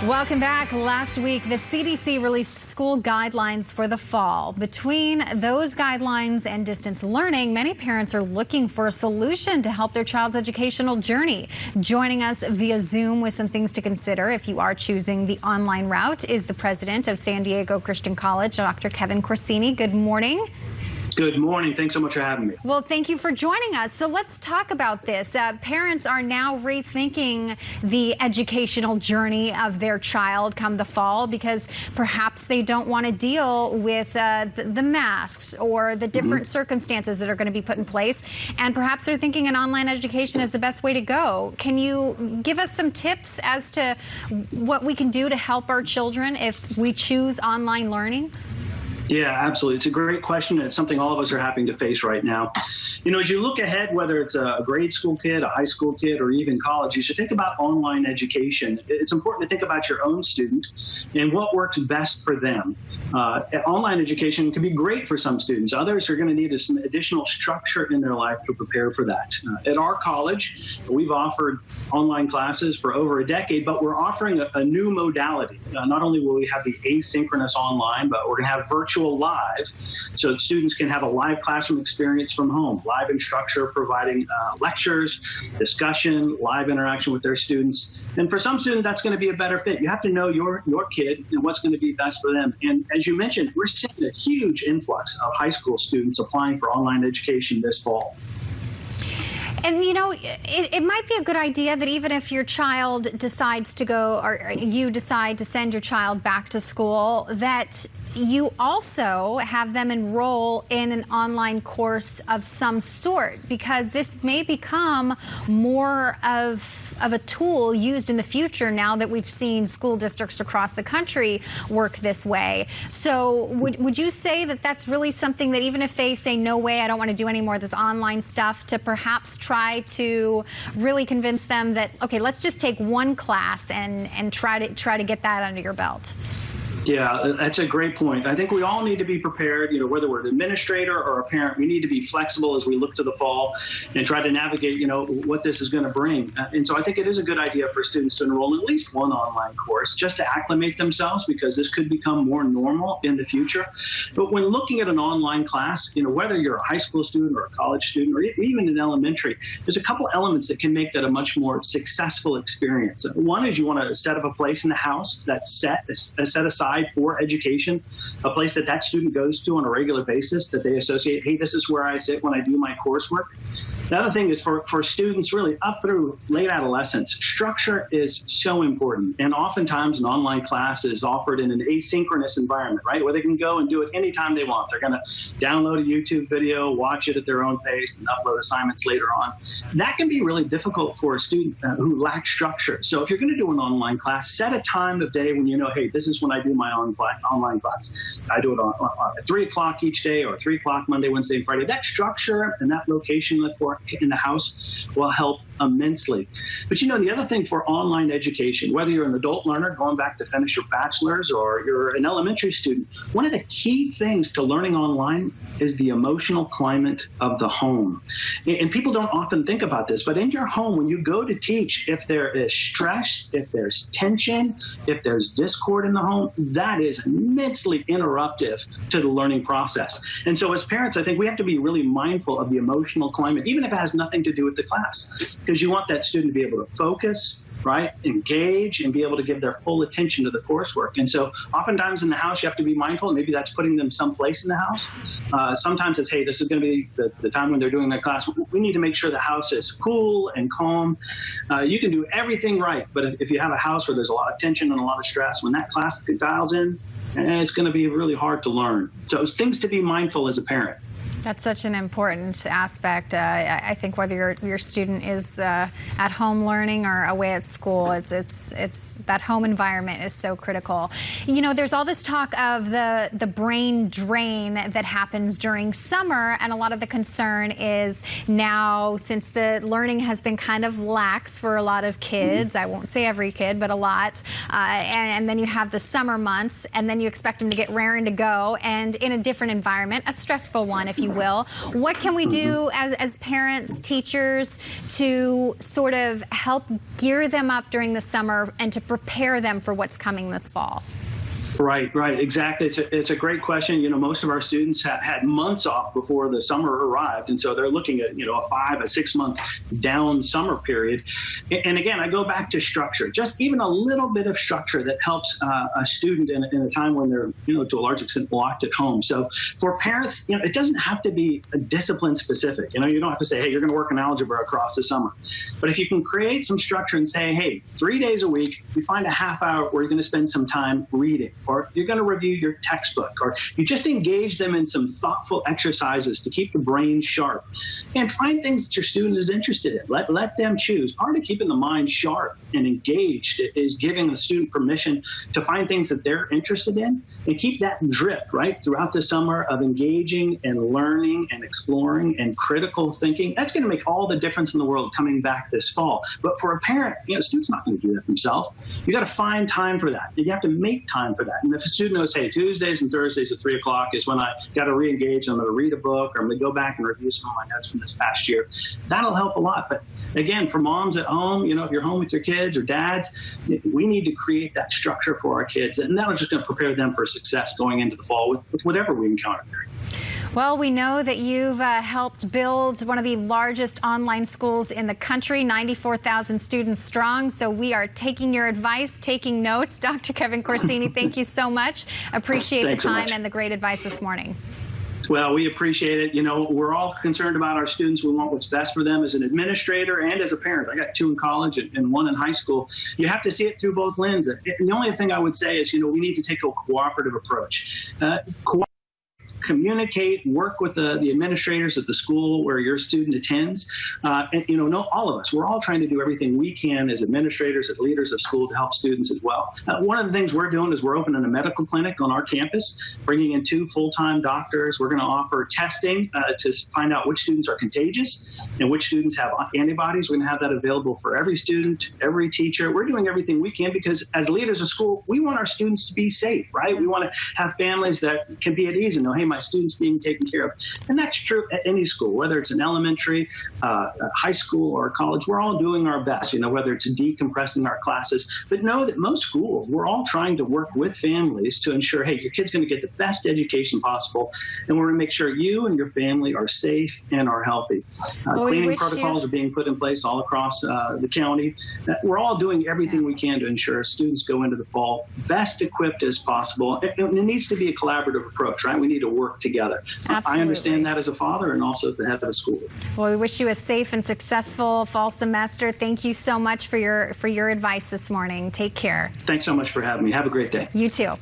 Welcome back. Last week, the CDC released school guidelines for the fall. Between those guidelines and distance learning, many parents are looking for a solution to help their child's educational journey. Joining us via Zoom with some things to consider if you are choosing the online route is the president of San Diego Christian College, Dr. Kevin Corsini. Good morning. Good morning. Thanks so much for having me. Well, thank you for joining us. So let's talk about this. Parents are now rethinking the educational journey of their child come the fall because perhaps they don't want to deal with the masks or the different circumstances that are going to be put in place. And perhaps they're thinking an online education is the best way to go. Can you give us some tips as to what we can do to help our children if we choose online learning? Yeah, absolutely. It's a great question, and it's something all of us are having to face right now. You know, as you look ahead, whether it's a grade school kid, a high school kid, or even college, you should think about online education. It's important to think about your own student and what works best for them. Online education can be great for some students. Others are going to need some additional structure in their life to prepare for that. At our college, we've offered online classes for over a decade, but we're offering a new modality. Not only will we have the asynchronous online, but we're going to have virtual live, so students can have a live classroom experience from home. Live instructor providing lectures, discussion, live interaction with their students. And for some students, that's going to be a better fit. You have to know your kid and what's going to be best for them. And as you mentioned, we're seeing a huge influx of high school students applying for online education this fall. And, you know, it might be a good idea that even if your child decides to go, or you decide to send your child back to school, that you also have them enroll in an online course of some sort, because this may become more of a tool used in the future now that we've seen school districts across the country work this way. So would you say that that's really something that even if they say, no way, I don't want to do any more of this online stuff, to perhaps try to really convince them that, okay, let's just take one class and try to get that under your belt? Yeah, that's a great point. I think we all need to be prepared, you know, whether we're an administrator or a parent, we need to be flexible as we look to the fall and try to navigate, you know, what this is going to bring. And so I think it is a good idea for students to enroll in at least one online course just to acclimate themselves, because this could become more normal in the future. But when looking at an online class, you know, whether you're a high school student or a college student or even in elementary, there's a couple elements that can make that a much more successful experience. One is you want to set up a place in the house that's set aside for education, a place that student goes to on a regular basis, that they associate, hey, this is where I sit when I do my coursework. The other thing is for students really up through late adolescence, structure is so important. And oftentimes an online class is offered in an asynchronous environment, right, where they can go and do it anytime they want. They're going to download a YouTube video, watch it at their own pace, and upload assignments later on. That can be really difficult for a student who lacks structure. So if you're going to do an online class, set a time of day when you know, hey, this is when I do my online class. I do it at 3 o'clock each day, or 3 o'clock Monday, Wednesday, and Friday. That structure and that location in the house will help immensely. But you know, the other thing for online education, whether you're an adult learner going back to finish your bachelor's or you're an elementary student, one of the key things to learning online is the emotional climate of the home. And people don't often think about this, but in your home, when you go to teach, if there is stress, if there's tension, if there's discord in the home, that is immensely interruptive to the learning process. And so as parents, I think we have to be really mindful of the emotional climate, even if it has nothing to do with the class, because you want that student to be able to focus, right, engage, and be able to give their full attention to the coursework. And so oftentimes in the house, you have to be mindful. Maybe that's putting them someplace in the house. Sometimes it's, hey, this is going to be the time when they're doing their class. We need to make sure the house is cool and calm. You can do everything right, but if you have a house where there's a lot of tension and a lot of stress, when that class dials in, it's going to be really hard to learn. So things to be mindful as a parent. That's such an important aspect. I think whether your student is at home learning or away at school, it's that home environment is so critical. You know, there's all this talk of the brain drain that happens during summer, and a lot of the concern is now, since the learning has been kind of lax for a lot of kids, I won't say every kid, but a lot, and then you have the summer months, and then you expect them to get raring to go, and in a different environment, a stressful one if you will. What can we do as parents, teachers, to sort of help gear them up during the summer and to prepare them for what's coming this fall? Right, exactly. It's a great question. Most of our students had months off before the summer arrived, and so they're looking at, a 5, a 6 month down summer period. And again, I go back to structure. Just even a little bit of structure that helps a student in a time when they're, to a large extent locked at home. So for parents, it doesn't have to be discipline specific. You don't have to say, hey, you're going to work in algebra across the summer. But if you can create some structure and say, hey, 3 days a week, you find a half hour where you're going to spend some time reading, or you're going to review your textbook, or you just engage them in some thoughtful exercises to keep the brain sharp, and find things that your student is interested in. Let them choose. Part of keeping the mind sharp and engaged is giving the student permission to find things that they're interested in, and keep that drip right throughout the summer of engaging and learning and exploring and critical thinking. That's going to make all the difference in the world coming back this fall. But for a parent, a student's not going to do that themselves. You got to find time for that. You have to make time for that. And if a student knows, hey, Tuesdays and Thursdays at 3 o'clock is when I got to re-engage, I'm going to read a book, or I'm going to go back and review some of my notes from this past year, that'll help a lot. But again, for moms at home, if you're home with your kids or dads, we need to create that structure for our kids. And that is just going to prepare them for success going into the fall with whatever we encounter there. Well, we know that you've helped build one of the largest online schools in the country, 94,000 students strong. So we are taking your advice, taking notes. Dr. Kevin Corsini, thank you so much. Appreciate the time and the great advice this morning. Well, we appreciate it. We're all concerned about our students. We want what's best for them as an administrator and as a parent. I got 2 in college and 1 in high school. You have to see it through both lenses. And the only thing I would say is, we need to take a cooperative approach. Communicate, work with the administrators at the school where your student attends. And, all of us, we're all trying to do everything we can as administrators, as leaders of school to help students as well. One of the things we're doing is we're opening a medical clinic on our campus, bringing in 2 full-time doctors. We're going to offer testing to find out which students are contagious and which students have antibodies. We're going to have that available for every student, every teacher. We're doing everything we can because as leaders of school, we want our students to be safe, right? We want to have families that can be at ease and know, hey, my students being taken care of. And that's true at any school, whether it's an elementary, high school, or college. We're all doing our best, whether it's decompressing our classes. But know that most schools, we're all trying to work with families to ensure, hey, your kid's going to get the best education possible, and we're going to make sure you and your family are safe and are healthy. Cleaning protocols are being put in place all across the county. We're all doing everything we can to ensure students go into the fall best equipped as possible. It needs to be a collaborative approach, right? We need to work together. Absolutely. I understand that as a father and also as the head of a school. Well, we wish you a safe and successful fall semester. Thank you so much for your advice this morning. Take care. Thanks so much for having me. Have a great day. You too.